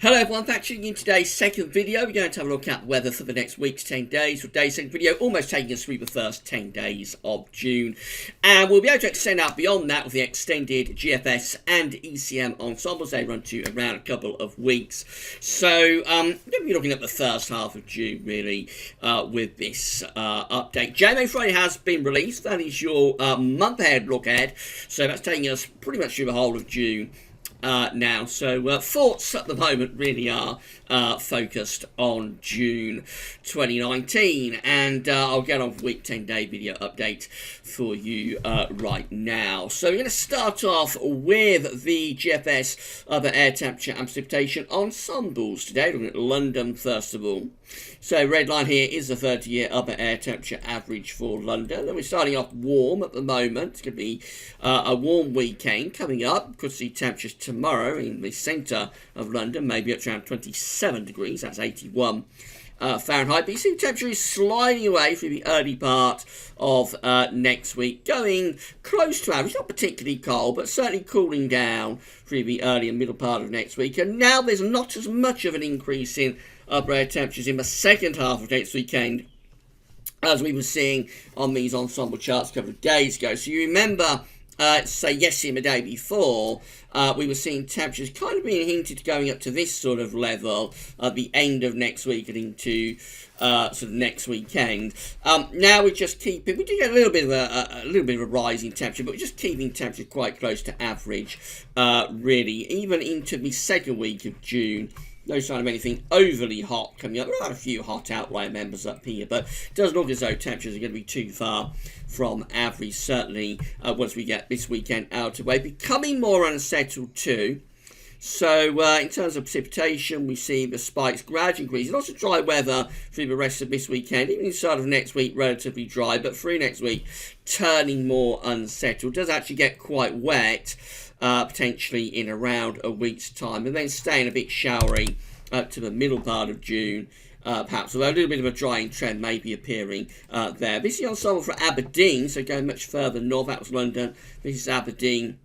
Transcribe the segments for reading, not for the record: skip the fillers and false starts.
Hello everyone, thanks for tuning in today's second video. We're going to have a look at the weather for the next week's 10 days. For today's second video, almost taking us through the first 10 days of June. And we'll be able to extend out beyond that with the extended GFS and ECM ensembles. They run to around a couple of weeks. So we're going to be looking at the first half of June really with this update. JMA Friday has been released. That is your month ahead look ahead. So that's taking us pretty much through the whole of June. Now, so thoughts at the moment really are focused on June 2019, and I'll get on with week 10 day video update for you right now. So we're going to start off with the GFS other air temperature and precipitation ensembles today. Looking at London first of all. So red line here is the 30-year upper air temperature average for London. And we're starting off warm at the moment. It's going to be a warm weekend coming up. Could see temperatures tomorrow in the centre of London, maybe up to around 27 degrees. That's 81 Fahrenheit. But you see the temperature is sliding away through the early part of next week, going close to average. Not particularly cold, but certainly cooling down through the early and middle part of next week. And now there's not as much of an increase in upper air temperatures in the second half of next weekend as we were seeing on these ensemble charts a couple of days ago. So you remember, say yesterday and the day before, we were seeing temperatures kind of being hinted going up to this sort of level at the end of next week and into sort of next weekend. Now we're just keeping, we do get a little bit of a rise in temperature, but we're just keeping temperature quite close to average, really, even into the second week of June. No sign of anything overly hot coming up. There are a few hot outlier members up here, but it doesn't look as though temperatures are going to be too far from average, certainly once we get this weekend out of the way. Becoming more unsettled too. So in terms of precipitation, we see the spikes gradually increasing. Lots of dry weather through the rest of this weekend. Even inside of next week, relatively dry, but through next week, turning more unsettled. Does actually get quite wet, potentially in around a week's time, and then staying a bit showery up to the middle part of June. Perhaps, although a little bit of a drying trend may be appearing there. This is the ensemble for Aberdeen, so going much further north. That was London. This is Aberdeen.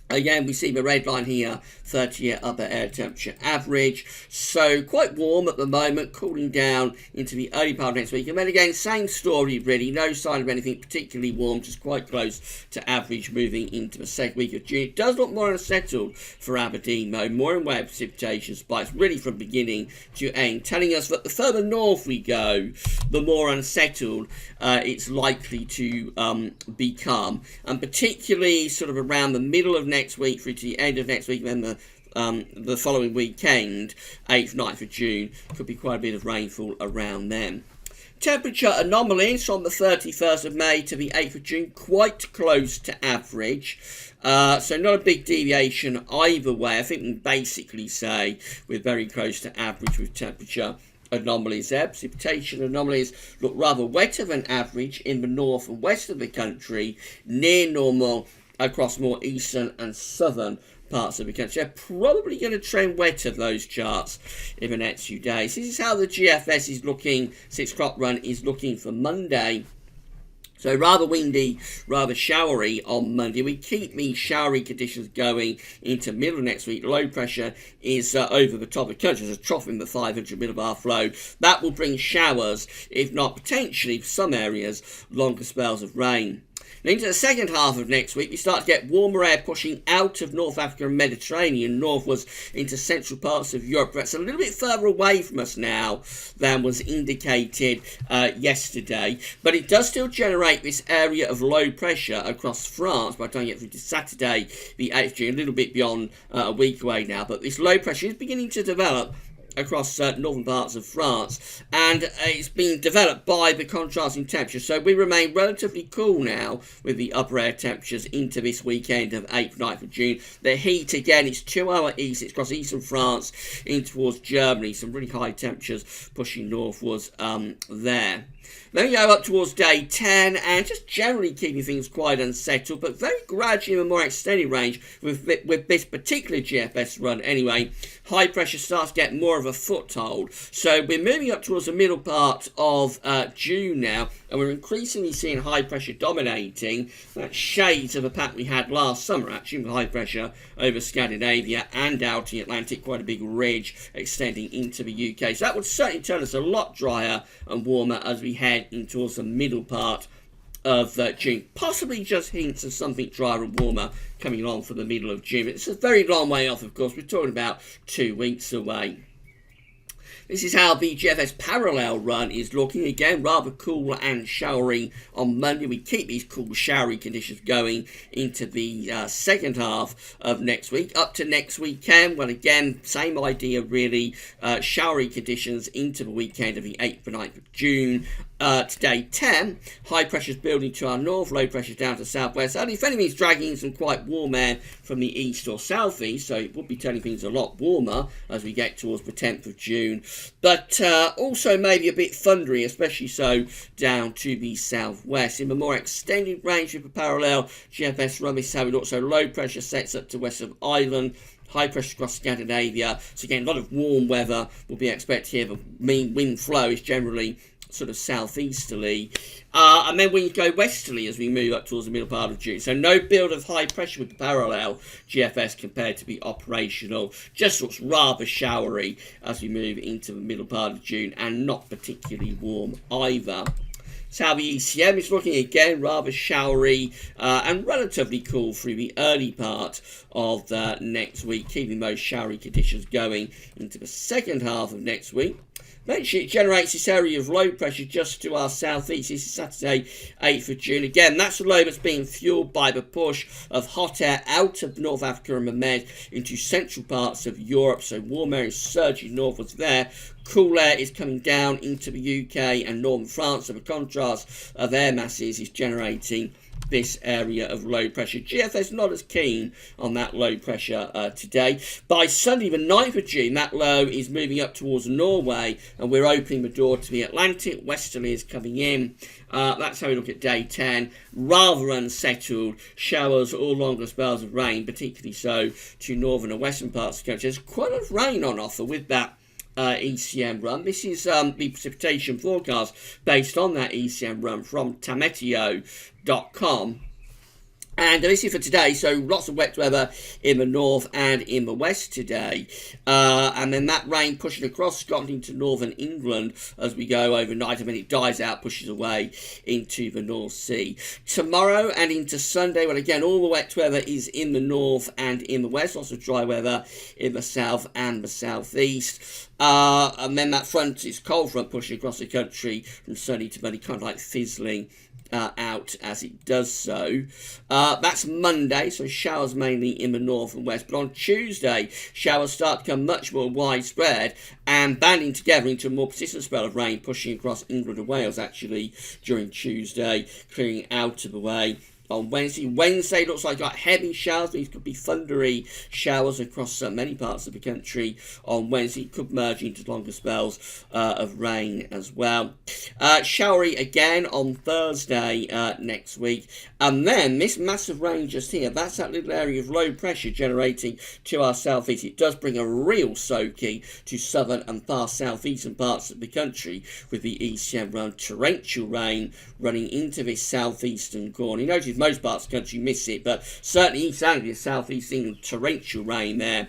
Again, we see the red line here, 30-year upper air temperature average. So quite warm at the moment, cooling down into the early part of next week. And then again, same story really. No sign of anything particularly warm, just quite close to average moving into the second week of June. It does look more unsettled for Aberdeen though, more in way of precipitation spikes really from beginning to end, telling us that the further north we go, the more unsettled it's likely to become. And particularly sort of around the middle of next week through to the end of next week, and then the following weekend, 8th, 9th of June, could be quite a bit of rainfall around then. Temperature anomalies from the 31st of May to the 8th of June, quite close to average. So not a big deviation either way. I think we can basically say we're very close to average with temperature anomalies there. Precipitation anomalies look rather wetter than average in the north and west of the country, near normal across more eastern and southern parts of the country. They're probably going to trend wetter, those charts, in the next few days. This is how the GFS is looking, 6 o'clock run is looking for Monday. So rather windy, rather showery on Monday. We keep these showery conditions going into middle of next week. Low pressure is over the top of the country. There's a trough in the 500 millibar flow. That will bring showers, if not potentially, for some areas, longer spells of rain. Now into the second half of next week, we start to get warmer air pushing out of North Africa and Mediterranean northwards into central parts of Europe. That's a little bit further away from us now than was indicated yesterday. But it does still generate this area of low pressure across France by the time you get through to Saturday, the 8th of June, a little bit beyond a week away now. But this low pressure is beginning to develop across northern parts of France, and it's been developed by the contrasting temperature. So we remain relatively cool now with the upper air temperatures into this weekend of 8th, 9th of June. The heat again, it's 2 hour east, it's across eastern France in towards Germany. Some really high temperatures pushing northwards there. Then we go up towards day 10 and just generally keeping things quite unsettled, but very gradually in a more extended range with this particular GFS run anyway. high pressure starts to get more of a foothold. So we're moving up towards the middle part of June now, and we're increasingly seeing high pressure dominating. That shades of a pattern we had last summer, actually, with high pressure over Scandinavia and out in the Atlantic, quite a big ridge extending into the UK. So that would certainly turn us a lot drier and warmer as we head in towards the middle part of June. Possibly just hints of something drier and warmer coming along for the middle of June. It's a very long way off, of course. We're talking about 2 weeks away. This is how the GFS parallel run is looking. Again, rather cool and showery on Monday. We keep these cool, showery conditions going into the second half of next week. Up to next weekend, well, again, same idea, really. Showery conditions into the weekend of the 8th and 9th of June. Today 10, high pressures building to our north, low pressures down to southwest, and if anything, dragging in some quite warm air from the east or southeast, so it would be turning things a lot warmer as we get towards the 10th of June, but also maybe a bit thundery, especially so down to the southwest. In the more extended range of the parallel GFS run, this is how it looks. So low pressure sets up to west of Ireland, high pressure across Scandinavia. So again, a lot of warm weather will be expected here. The mean wind flow is generally sort of southeasterly, and then we go westerly as we move up towards the middle part of June. So no build of high pressure with the parallel GFS compared to be operational. Just looks rather showery as we move into the middle part of June, and not particularly warm either. So how the ECM is looking, again, rather showery and relatively cool through the early part of next week, keeping those showery conditions going into the second half of next week. Eventually, it generates this area of low pressure just to our southeast. This is Saturday, 8th of June. Again, that's the low that's being fueled by the push of hot air out of North Africa and the Med into central parts of Europe. So warm air is surging northwards there. Cool air is coming down into the UK and northern France. So the contrast of air masses is generating this area of low pressure. GFS not as keen on that low pressure today. By Sunday the 9th of June, that low is moving up towards Norway, and we're opening the door to the Atlantic. Westerly is coming in. That's how we look at day 10. Rather unsettled. Showers or longer spells of rain, particularly so to northern and western parts of the country. There's quite a lot of rain on offer with that ECM run. This is the precipitation forecast based on that ECM run from tameteo.com. And this is for today, so lots of wet weather in the north and in the west today. And then that rain pushing across Scotland into northern England as we go overnight. I mean, it dies out, pushes away into the North Sea. Tomorrow and into Sunday, well, again, all the wet weather is in the north and in the west. Lots of dry weather in the south and the southeast. And then that front is cold front pushing across the country from sunny to muddy, kind of like fizzling out as it does so. That's Monday, so showers mainly in the north and west. But on Tuesday, showers start to become much more widespread and banding together into a more persistent spell of rain, pushing across England and Wales actually during Tuesday, clearing out of the way on Wednesday. Wednesday looks like heavy showers. These could be thundery showers across many parts of the country on Wednesday. It could merge into longer spells of rain as well. Showery again on Thursday next week. And then this massive rain just here, that's that little area of low pressure generating to our southeast. It does bring a real soaking to southern and far southeastern parts of the country with the ECM run. Torrential rain running into this southeastern corner. You notice most parts of the country miss it, but certainly East Anglia, Southeast England, torrential rain there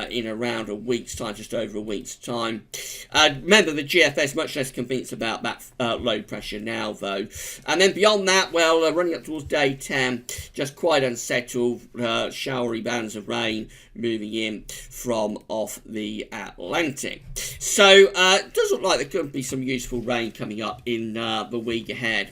in around a week's time, just over a week's time. Remember, the GFS much less convinced about that low pressure now, though. And then beyond that, well, running up towards day 10, just quite unsettled, showery bands of rain moving in from off the Atlantic. So it does look like there could be some useful rain coming up in the week ahead.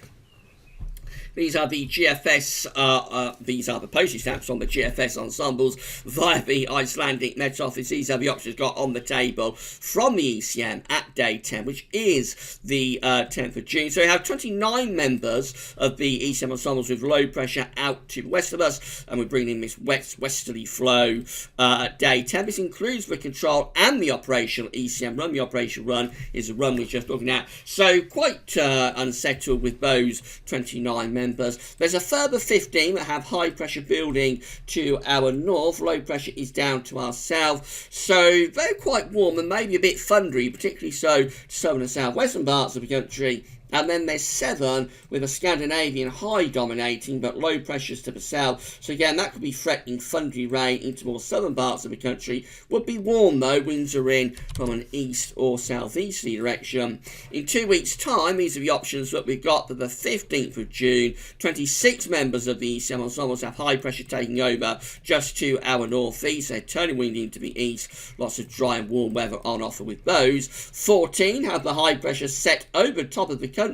These are the GFS, these are the postage stamps on the GFS ensembles via the Icelandic Met Office. These are the options got on the table from the ECM at day 10, which is the 10th of June. So we have 29 members of the ECM ensembles with low pressure out to the west of us, and we're bringing in this westerly flow at day 10. This includes the control and the operational ECM run. The operational run is the run we're just looking at. So quite unsettled with those 29 members. members. There's a further 15 that have high pressure building to our north. Low pressure is down to our south. So they're quite warm and maybe a bit thundery, particularly so to southern and southwestern parts of the country. And then there's 7 with a Scandinavian high dominating, but low pressures to the south. So again, that could be threatening thundery rain into more southern parts of the country. Would be warm though, winds are in from an east or southeasterly direction. In 2 weeks' time, these are the options that we've got for the 15th of June. 26 members of the ECM ensembles have high pressure taking over just to our northeast. They're turning wind into the east. Lots of dry and warm weather on offer with those. 14 have the high pressure set over top of the country.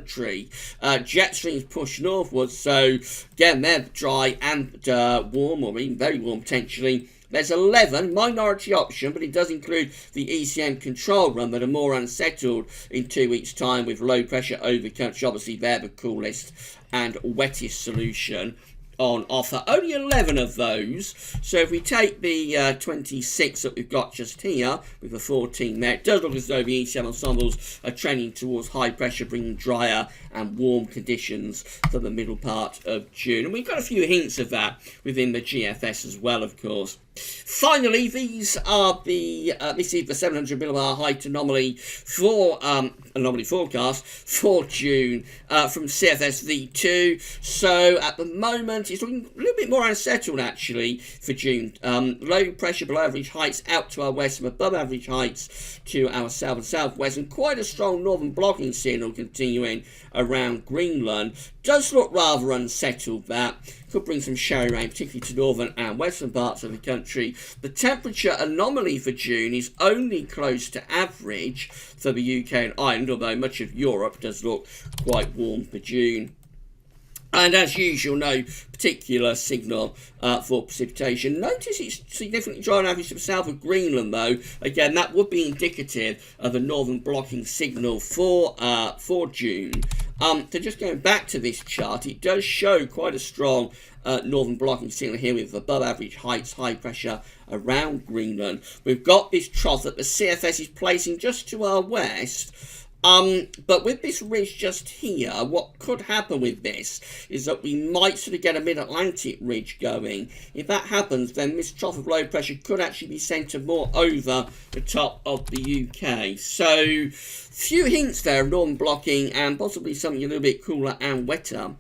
Jet streams push northwards, so again they're dry and warm, or even very warm potentially. There's 11, minority option, but it does include the ECM control run that are more unsettled in 2 weeks' time with low pressure over country. Obviously they're the coolest and wettest solution on offer. Only 11 of those. So if we take the 26 that we've got just here with the 14 there, it does look as though the ECM ensembles are trending towards high pressure, bringing drier and warm conditions for the middle part of June. And we've got a few hints of that within the GFS as well, of course. Finally, these are the this is the 700 millibar height anomaly for anomaly forecast for June from CFS V2. So at the moment, it's looking a little bit more unsettled actually for June. Low pressure below average heights out to our west and above average heights to our south and southwest, and quite a strong northern blocking signal continuing around Greenland. Does look rather unsettled. That could bring some showery rain, particularly to northern and western parts of the country. The temperature anomaly for June is only close to average for the UK and Ireland, although much of Europe does look quite warm for June. And as usual, no particular signal for precipitation. Notice it's significantly dry on average to the south of Greenland, though. Again, that would be indicative of a northern blocking signal for June. So just going back to this chart, it does show quite a strong northern blocking signal here with above average heights, high pressure around Greenland. We've got this trough that the CFS is placing just to our west. But with this ridge just here, what could happen with this is that we might sort of get a mid-Atlantic ridge going. If that happens, then this trough of low pressure could actually be centred more over the top of the UK. So, few hints there of northern blocking and possibly something a little bit cooler and wetter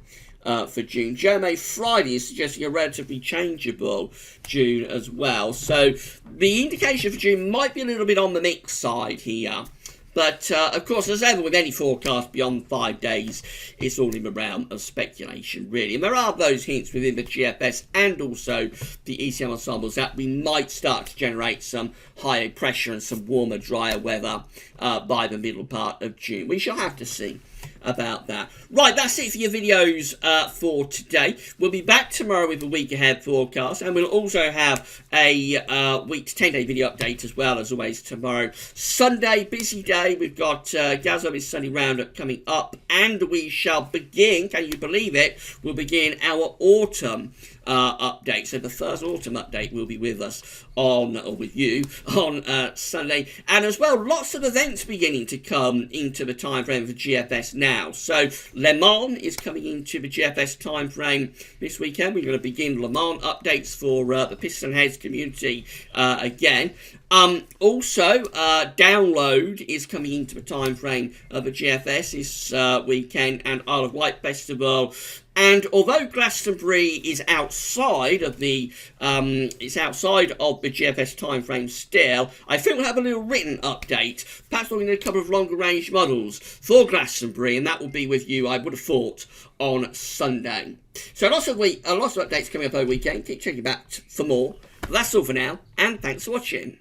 for June. GMA Friday is suggesting a relatively changeable June as well. So, the indication for June might be a little bit on the mixed side here. But, of course, as ever with any forecast beyond 5 days, it's all in the realm of speculation, really. And there are those hints within the GFS and also the ECM ensembles that we might start to generate some higher pressure and some warmer, drier weather by the middle part of June. We shall have to see about that. Right, that's it for your videos for today. We'll be back tomorrow with a week ahead forecast, and we'll also have a week's 10-day video update as well, as always, tomorrow. Sunday, busy day. We've got Gazzo's Sunday Roundup coming up, and we shall begin, can you believe it, we'll begin our autumn update. So the first autumn update will be with us on, or with you, on Sunday. And as well, lots of events beginning to come into the time frame for GFS now. So Le Mans is coming into the GFS time frame this weekend. We're going to begin Le Mans updates for the Pistonheads community again. Also, Download is coming into the time frame of the GFS this weekend, and Isle of Wight Festival. And although Glastonbury is outside of the GFS timeframe still, I think we'll have a little written update, perhaps looking at a couple of longer range models for Glastonbury, and that will be with you, I would have thought, on Sunday. So lots of updates coming up over the weekend. Keep checking back for more. But that's all for now, and thanks for watching.